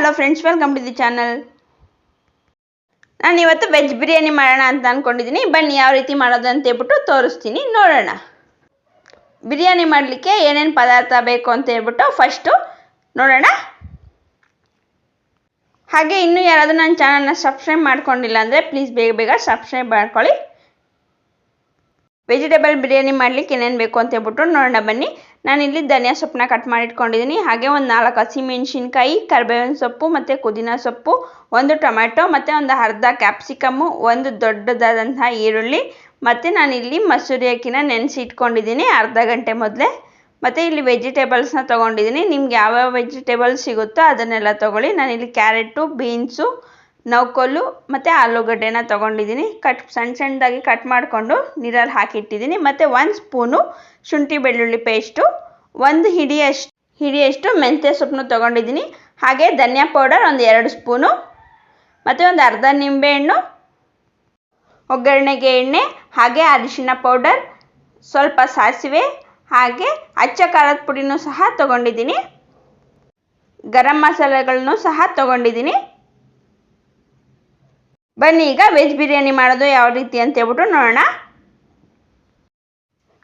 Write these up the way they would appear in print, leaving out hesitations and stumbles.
Hello friends, welcome to the channel. ನಾನು ಇವತ್ತು veg biryani ಮಾಡೋಣ ಅಂತ ಅಂದ್ಕೊಂಡಿದ್ದೀನಿ. ಬನ್ನಿ ಯಾವ ರೀತಿ ಮಾಡೋದು ಅಂತ ಹೇಳ್ಬಿಟ್ಟು ತೋರಿಸ್ತೀನಿ, ನೋಡೋಣ. ಬಿರಿಯಾನಿ ಮಾಡಲಿಕ್ಕೆ ಏನೇನು ಪದಾರ್ಥ ಬೇಕು ಅಂತ ಹೇಳ್ಬಿಟ್ಟು ಫಸ್ಟು ನೋಡೋಣ. ಹಾಗೆ ಇನ್ನೂ ಯಾರಾದರೂ ನನ್ನ ಚಾನಲ್ನ ಸಬ್ಸ್ಕ್ರೈಬ್ ಮಾಡ್ಕೊಂಡಿಲ್ಲ ಅಂದರೆ ಪ್ಲೀಸ್ ಬೇಗ ಬೇಗ ಸಬ್ಸ್ಕ್ರೈಬ್ ಮಾಡ್ಕೊಳ್ಳಿ. ವೆಜಿಟೇಬಲ್ ಬಿರಿಯಾನಿ ಮಾಡಲಿಕ್ಕೆ ಏನೇನು ಬೇಕು ಅಂತ ಹೇಳ್ಬಿಟ್ಟು ನೋಡೋಣ ಬನ್ನಿ. ನಾನಿಲ್ಲಿ ಧನಿಯಾ ಸೊಪ್ಪನ್ನ ಕಟ್ ಮಾಡಿ ಇಟ್ಕೊಂಡಿದ್ದೀನಿ. ಹಾಗೆ ಒಂದು 4 ಹಸಿಮೆಣಸಿನ್ಕಾಯಿ, ಕರಿಬೇವಿನ ಸೊಪ್ಪು ಮತ್ತು ಪುದೀನ ಸೊಪ್ಪು, ಒಂದು ಟೊಮ್ಯಾಟೊ ಮತ್ತು ಒಂದು ಅರ್ಧ ಕ್ಯಾಪ್ಸಿಕಮ್ಮು, ಒಂದು ದೊಡ್ಡದಾದಂತಹ ಈರುಳ್ಳಿ, ಮತ್ತು ನಾನಿಲ್ಲಿ ಮಸೂರಿ ಅಕ್ಕಿನ ನೆನೆಸಿ ಇಟ್ಕೊಂಡಿದ್ದೀನಿ ಅರ್ಧ ಗಂಟೆ ಮೊದಲೇ. ಮತ್ತು ಇಲ್ಲಿ ವೆಜಿಟೇಬಲ್ಸ್ನ ತೊಗೊಂಡಿದ್ದೀನಿ. ನಿಮ್ಗೆ ಯಾವ್ಯಾವ ವೆಜಿಟೇಬಲ್ಸ್ ಸಿಗುತ್ತೋ ಅದನ್ನೆಲ್ಲ ತೊಗೊಳ್ಳಿ. ನಾನಿಲ್ಲಿ ಕ್ಯಾರೆಟು, ಬೀನ್ಸು, ನೌಕೋಲು ಮತ್ತು ಆಲೂಗಡ್ಡೆನ ತೊಗೊಂಡಿದ್ದೀನಿ. ಸಣ್ಣ ಸಣ್ಣದಾಗಿ ಕಟ್ ಮಾಡಿಕೊಂಡು ನೀರಲ್ಲಿ ಹಾಕಿಟ್ಟಿದ್ದೀನಿ. ಮತ್ತು 1 ಸ್ಪೂನು ಶುಂಠಿ ಬೆಳ್ಳುಳ್ಳಿ ಪೇಸ್ಟು, 1 ಹಿಡಿಯಷ್ಟು ಮೆಂತ್ಯ ಸೊಪ್ಪನ್ನು ತೊಗೊಂಡಿದ್ದೀನಿ. ಹಾಗೆ ಧನಿಯಾ ಪೌಡರ್ ಒಂದು 2 ಸ್ಪೂನು, ಮತ್ತು ಒಂದು ಅರ್ಧ ನಿಂಬೆಹಣ್ಣು, ಒಗ್ಗರಣೆಗೆ ಎಣ್ಣೆ, ಹಾಗೆ ಅರಿಶಿನ ಪೌಡರ್, ಸ್ವಲ್ಪ ಸಾಸಿವೆ, ಹಾಗೆ ಅಚ್ಚ ಖಾರದ ಪುಡಿನೂ ಸಹ ತೊಗೊಂಡಿದ್ದೀನಿ. ಗರಂ ಮಸಾಲೆಗಳನ್ನು ಸಹ ತೊಗೊಂಡಿದ್ದೀನಿ. ಬನ್ನಿ ಈಗ ವೆಜ್ ಬಿರಿಯಾನಿ ಮಾಡೋದು ಯಾವ ರೀತಿ ಅಂತ ಹೇಳ್ಬಿಟ್ಟು ನೋಡೋಣ.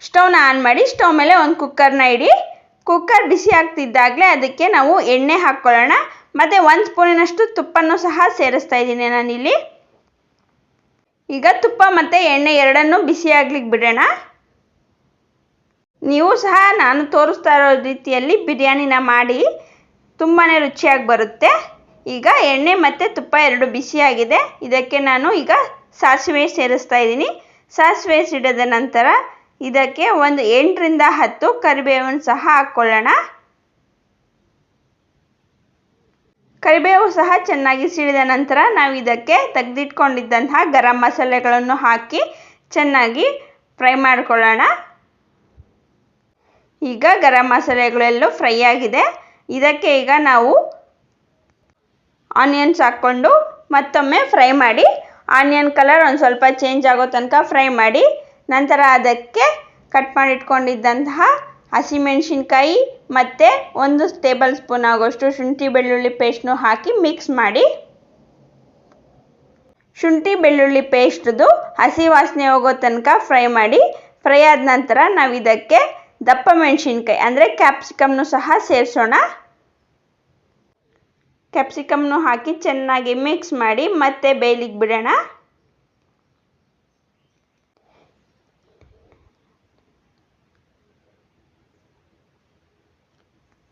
ಸ್ಟವ್ನ ಆನ್ ಮಾಡಿ ಸ್ಟವ್ ಮೇಲೆ ಒಂದು ಕುಕ್ಕರ್ನ ಇಡಿ. ಕುಕ್ಕರ್ ಬಿಸಿ ಆಗ್ತಿದ್ದಾಗಲೇ ಅದಕ್ಕೆ ನಾವು ಎಣ್ಣೆ ಹಾಕ್ಕೊಳ್ಳೋಣ. ಮತ್ತು 1 ಸ್ಪೂನಿನಷ್ಟು ತುಪ್ಪನೂ ಸಹ ಸೇರಿಸ್ತಾ ಇದ್ದೀನಿ ನಾನಿಲ್ಲಿ. ಈಗ ತುಪ್ಪ ಮತ್ತು ಎಣ್ಣೆ ಎರಡನ್ನೂ ಬಿಸಿ ಆಗ್ಲಿಕ್ಕೆ ಬಿಡೋಣ. ನೀವು ಸಹ ನಾನು ತೋರಿಸ್ತಾ ಇರೋ ರೀತಿಯಲ್ಲಿ ಬಿರಿಯಾನಿನ ಮಾಡಿ ತುಂಬಾ ರುಚಿಯಾಗಿ ಬರುತ್ತೆ. ಈಗ ಎಣ್ಣೆ ಮತ್ತು ತುಪ್ಪ ಎರಡು ಬಿಸಿಯಾಗಿದೆ. ಇದಕ್ಕೆ ನಾನು ಈಗ ಸಾಸಿವೆ ಸೇರಿಸ್ತಾ ಇದ್ದೀನಿ. ಸಾಸಿವೆ ಸಿಡಿದ ನಂತರ ಇದಕ್ಕೆ ಒಂದು 8 ರಿಂದ 10 ಕರಿಬೇವನ್ನು ಸಹ ಹಾಕ್ಕೊಳ್ಳೋಣ. ಕರಿಬೇವು ಸಹ ಚೆನ್ನಾಗಿ ಸಿಡಿದ ನಂತರ ನಾವು ಇದಕ್ಕೆ ತೆಗೆದಿಟ್ಕೊಂಡಿದ್ದಂತಹ ಗರಂ ಮಸಾಲೆಗಳನ್ನು ಹಾಕಿ ಚೆನ್ನಾಗಿ ಫ್ರೈ ಮಾಡ್ಕೊಳ್ಳೋಣ. ಈಗ ಗರಂ ಮಸಾಲೆಗಳೆಲ್ಲೂ ಫ್ರೈ ಆಗಿದೆ. ಇದಕ್ಕೆ ಈಗ ನಾವು ಆನಿಯನ್ಸ್ ಹಾಕ್ಕೊಂಡು ಮತ್ತೊಮ್ಮೆ ಫ್ರೈ ಮಾಡಿ. ಆನಿಯನ್ ಕಲರ್ ಒಂದು ಸ್ವಲ್ಪ ಚೇಂಜ್ ಆಗೋ ತನಕ ಫ್ರೈ ಮಾಡಿ. ನಂತರ ಅದಕ್ಕೆ ಕಟ್ ಮಾಡಿ ಇಟ್ಕೊಂಡಿದ್ದಂತಹ ಹಸಿಮೆಣಸಿನ್ಕಾಯಿ ಮತ್ತು 1 ಟೇಬಲ್ ಸ್ಪೂನ್ ಆಗೋಷ್ಟು ಶುಂಠಿ ಬೆಳ್ಳುಳ್ಳಿ ಪೇಸ್ಟ್ನು ಹಾಕಿ ಮಿಕ್ಸ್ ಮಾಡಿ. ಶುಂಠಿ ಬೆಳ್ಳುಳ್ಳಿ ಪೇಸ್ಟ್ದು ಹಸಿ ವಾಸನೆ ಹೋಗೋ ತನಕ ಫ್ರೈ ಮಾಡಿ. ಫ್ರೈ ಆದ ನಂತರ ನಾವು ಇದಕ್ಕೆ ದಪ್ಪ ಮೆಣಸಿನ್ಕಾಯಿ ಅಂದರೆ ಕ್ಯಾಪ್ಸಿಕಮ್ನು ಸಹ ಸೇರಿಸೋಣ. ಕ್ಯಾಪ್ಸಿಕಮ್ನು ಹಾಕಿ ಚೆನ್ನಾಗಿ ಮಿಕ್ಸ್ ಮಾಡಿ ಮತ್ತೆ ಬೇಯಲಿಕ್ಕೆ ಬಿಡೋಣ.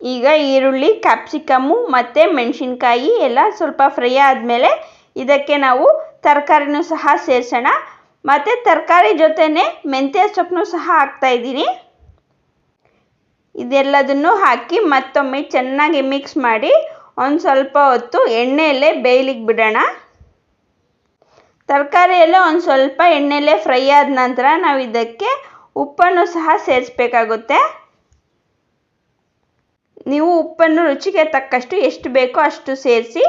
ಈಗ ಈರುಳ್ಳಿ, ಕ್ಯಾಪ್ಸಿಕಮ್ಮು ಮತ್ತು ಮೆಣಸಿನ್ಕಾಯಿ ಎಲ್ಲ ಸ್ವಲ್ಪ ಫ್ರೈ ಆದಮೇಲೆ ಇದಕ್ಕೆ ನಾವು ತರಕಾರಿನೂ ಸಹ ಸೇರಿಸೋಣ. ಮತ್ತು ತರಕಾರಿ ಜೊತೆನೇ ಮೆಂತ್ಯ ಸೊಪ್ಪನ್ನು ಸಹ ಹಾಕ್ತಾಯಿದ್ದೀನಿ. ಇದೆಲ್ಲದನ್ನು ಹಾಕಿ ಮತ್ತೊಮ್ಮೆ ಚೆನ್ನಾಗಿ ಮಿಕ್ಸ್ ಮಾಡಿ ಒಂದು ಸ್ವಲ್ಪ ಹೊತ್ತು ಎಣ್ಣೆಯಲ್ಲೇ ಬೇಯಲಿಕ್ಕೆ ಬಿಡೋಣ. ತರಕಾರಿ ಎಲ್ಲ ಒಂದು ಸ್ವಲ್ಪ ಎಣ್ಣೆಯಲ್ಲೇ ಫ್ರೈ ಆದ ನಂತರ ನಾವು ಇದಕ್ಕೆ ಉಪ್ಪನ್ನು ಸಹ ಸೇರಿಸಬೇಕಾಗುತ್ತೆ. ನೀವು ಉಪ್ಪನ್ನು ರುಚಿಗೆ ತಕ್ಕಷ್ಟು ಎಷ್ಟು ಬೇಕೋ ಅಷ್ಟು ಸೇರಿಸಿ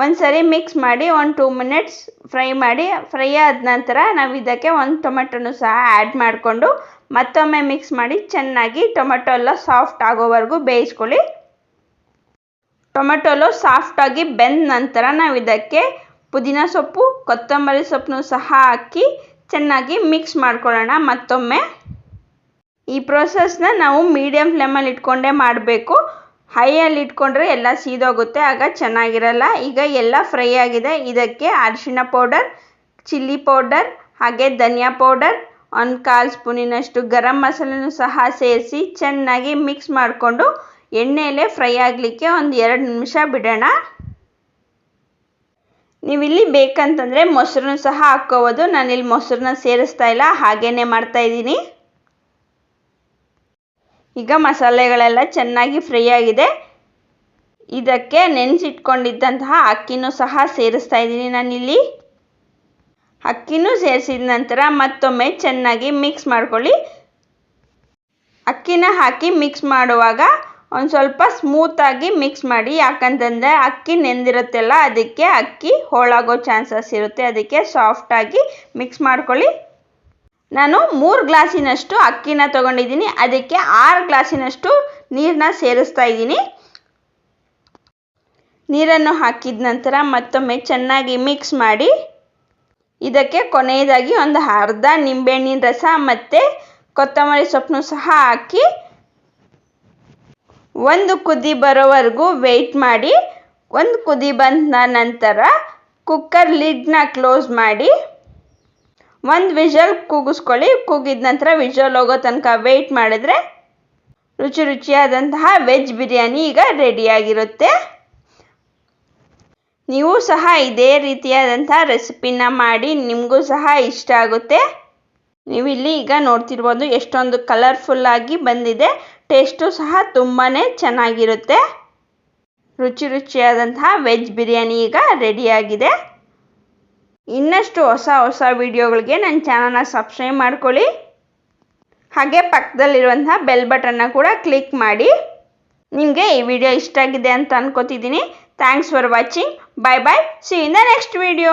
ಒಂದು ಸರಿ ಮಿಕ್ಸ್ ಮಾಡಿ 1-2 ಮಿನಿಟ್ಸ್ ಫ್ರೈ ಮಾಡಿ. ಫ್ರೈ ಆದ ನಂತರ ನಾವು ಇದಕ್ಕೆ 1 ಟೊಮೆಟೊನು ಸಹ ಆ್ಯಡ್ ಮಾಡಿಕೊಂಡು ಮತ್ತೊಮ್ಮೆ ಮಿಕ್ಸ್ ಮಾಡಿ ಚೆನ್ನಾಗಿ ಟೊಮೆಟೊ ಎಲ್ಲ ಸಾಫ್ಟ್ ಆಗೋವರೆಗೂ ಬೇಯಿಸ್ಕೊಳ್ಳಿ. ಟೊಮೆಟೊ ಎಲ್ಲ ಸಾಫ್ಟಾಗಿ ಬೆಂದ ನಂತರ ನಾವು ಇದಕ್ಕೆ ಪುದೀನ ಸೊಪ್ಪು, ಕೊತ್ತಂಬರಿ ಸೊಪ್ಪನ್ನು ಸಹ ಹಾಕಿ ಚೆನ್ನಾಗಿ ಮಿಕ್ಸ್ ಮಾಡ್ಕೊಳ್ಳೋಣ. ಮತ್ತೊಮ್ಮೆ ಈ ಪ್ರೋಸೆಸ್ನ ನಾವು ಮೀಡಿಯಮ್ ಫ್ಲೇಮಲ್ಲಿ ಇಟ್ಕೊಂಡೇ ಮಾಡಬೇಕು. ಹೈಯಲ್ಲಿ ಇಟ್ಕೊಂಡ್ರೆ ಎಲ್ಲ ಸೀದೋಗುತ್ತೆ, ಆಗ ಚೆನ್ನಾಗಿರಲ್ಲ. ಈಗ ಎಲ್ಲ ಫ್ರೈ ಆಗಿದೆ. ಇದಕ್ಕೆ ಅರಿಶಿನ ಪೌಡರ್, ಚಿಲ್ಲಿ ಪೌಡರ್, ಹಾಗೆ ಧನಿಯಾ ಪೌಡರ್, 1/4 ಸ್ಪೂನಿನಷ್ಟು ಗರಂ ಮಸಾಲೆನೂ ಸಹ ಸೇರಿಸಿ ಚೆನ್ನಾಗಿ ಮಿಕ್ಸ್ ಮಾಡಿಕೊಂಡು ಎಣ್ಣೆಯಲ್ಲೇ ಫ್ರೈ ಆಗಲಿಕ್ಕೆ ಒಂದು 2 ನಿಮಿಷ ಬಿಡೋಣ. ನೀವಿಲ್ಲಿ ಬೇಕಂತಂದರೆ ಮೊಸರನ್ನು ಸಹ ಹಾಕ್ಕೋಬೋದು. ನಾನಿಲ್ಲಿ ಮೊಸರನ್ನ ಸೇರಿಸ್ತಾ ಇಲ್ಲ, ಹಾಗೇ ಮಾಡ್ತಾಯಿದ್ದೀನಿ. ಈಗ ಮಸಾಲೆಗಳೆಲ್ಲ ಚೆನ್ನಾಗಿ ಫ್ರೈ ಆಗಿದೆ. ಇದಕ್ಕೆ ನೆನೆಸಿಟ್ಕೊಂಡಿದ್ದಂತಹ ಅಕ್ಕಿನೂ ಸಹ ಸೇರಿಸ್ತಾ ಇದ್ದೀನಿ ನಾನಿಲ್ಲಿ. ಅಕ್ಕಿನೂ ಸೇರಿಸಿದ ನಂತರ ಮತ್ತೊಮ್ಮೆ ಚೆನ್ನಾಗಿ ಮಿಕ್ಸ್ ಮಾಡ್ಕೊಳ್ಳಿ. ಅಕ್ಕಿನ ಹಾಕಿ ಮಿಕ್ಸ್ ಮಾಡುವಾಗ ಒಂದು ಸ್ವಲ್ಪ ಸ್ಮೂತಾಗಿ ಮಿಕ್ಸ್ ಮಾಡಿ. ಯಾಕಂತಂದರೆ ಅಕ್ಕಿ ನೆಂದಿರುತ್ತಲ್ಲ, ಅದಕ್ಕೆ ಅಕ್ಕಿ ಹೋಳಾಗೋ ಚಾನ್ಸಸ್ ಇರುತ್ತೆ. ಅದಕ್ಕೆ ಸಾಫ್ಟಾಗಿ ಮಿಕ್ಸ್ ಮಾಡ್ಕೊಳ್ಳಿ. ನಾನು 3 ಗ್ಲಾಸಿನಷ್ಟು ಅಕ್ಕಿನ ತೊಗೊಂಡಿದ್ದೀನಿ. ಅದಕ್ಕೆ 6 ಗ್ಲಾಸಿನಷ್ಟು ನೀರನ್ನ ಸೇರಿಸ್ತಾ ಇದ್ದೀನಿ. ನೀರನ್ನು ಹಾಕಿದ ನಂತರ ಮತ್ತೊಮ್ಮೆ ಚೆನ್ನಾಗಿ ಮಿಕ್ಸ್ ಮಾಡಿ ಇದಕ್ಕೆ ಕೊನೆಯದಾಗಿ ಒಂದು ಅರ್ಧ ನಿಂಬೆಹಣ್ಣಿನ ರಸ ಮತ್ತು ಕೊತ್ತಂಬರಿ ಸೊಪ್ಪನ್ನು ಸಹ ಹಾಕಿ ಒಂದು ಕುದಿ ಬರೋವರೆಗೂ ವೆಯ್ಟ್ ಮಾಡಿ. ಒಂದು ಕುದಿ ಬಂದ ನಂತರ ಕುಕ್ಕರ್ ಲಿಡ್ನ ಕ್ಲೋಸ್ ಮಾಡಿ ಒಂದು ವಿಷಲ್ ಕೂಗಿಸ್ಕೊಳ್ಳಿ. ಕೂಗಿದ ನಂತರ ವಿಷಲ್ ಹೋಗೋ ತನಕ ವೆಯ್ಟ್ ಮಾಡಿದ್ರೆ ರುಚಿಯಾದಂತಹ ವೆಜ್ ಬಿರಿಯಾನಿ ಈಗ ರೆಡಿಯಾಗಿರುತ್ತೆ. ನೀವು ಸಹ ಇದೇ ರೀತಿಯಾದಂತಹ ರೆಸಿಪಿನ ಮಾಡಿ, ನಿಮಗೂ ಸಹ ಇಷ್ಟ ಆಗುತ್ತೆ. ನೀವು ಇಲ್ಲಿ ಈಗ ನೋಡ್ತಿರ್ಬೋದು ಎಷ್ಟೊಂದು ಕಲರ್ಫುಲ್ಲಾಗಿ ಬಂದಿದೆ. ಟೇಸ್ಟು ಸಹ ತುಂಬಾ ಚೆನ್ನಾಗಿರುತ್ತೆ. ರುಚಿಯಾದಂತಹ ವೆಜ್ ಬಿರಿಯಾನಿ ಈಗ ರೆಡಿಯಾಗಿದೆ. ಇನ್ನಷ್ಟು ಹೊಸ ವಿಡಿಯೋಗಳಿಗೆ ನನ್ನ ಚಾನಲ್ನ ಸಬ್ಸ್ಕ್ರೈಬ್ ಮಾಡ್ಕೊಳ್ಳಿ. ಹಾಗೆ ಪಕ್ಕದಲ್ಲಿರುವಂತಹ ಬೆಲ್ ಬಟನ್ನ ಕೂಡ ಕ್ಲಿಕ್ ಮಾಡಿ. ನಿಮಗೆ ಈ ವಿಡಿಯೋ ಇಷ್ಟ ಆಗಿದೆ ಅಂತ ಅನ್ಕೋತಿದ್ದೀನಿ. Thanks for watching. Bye bye. See you in the next video.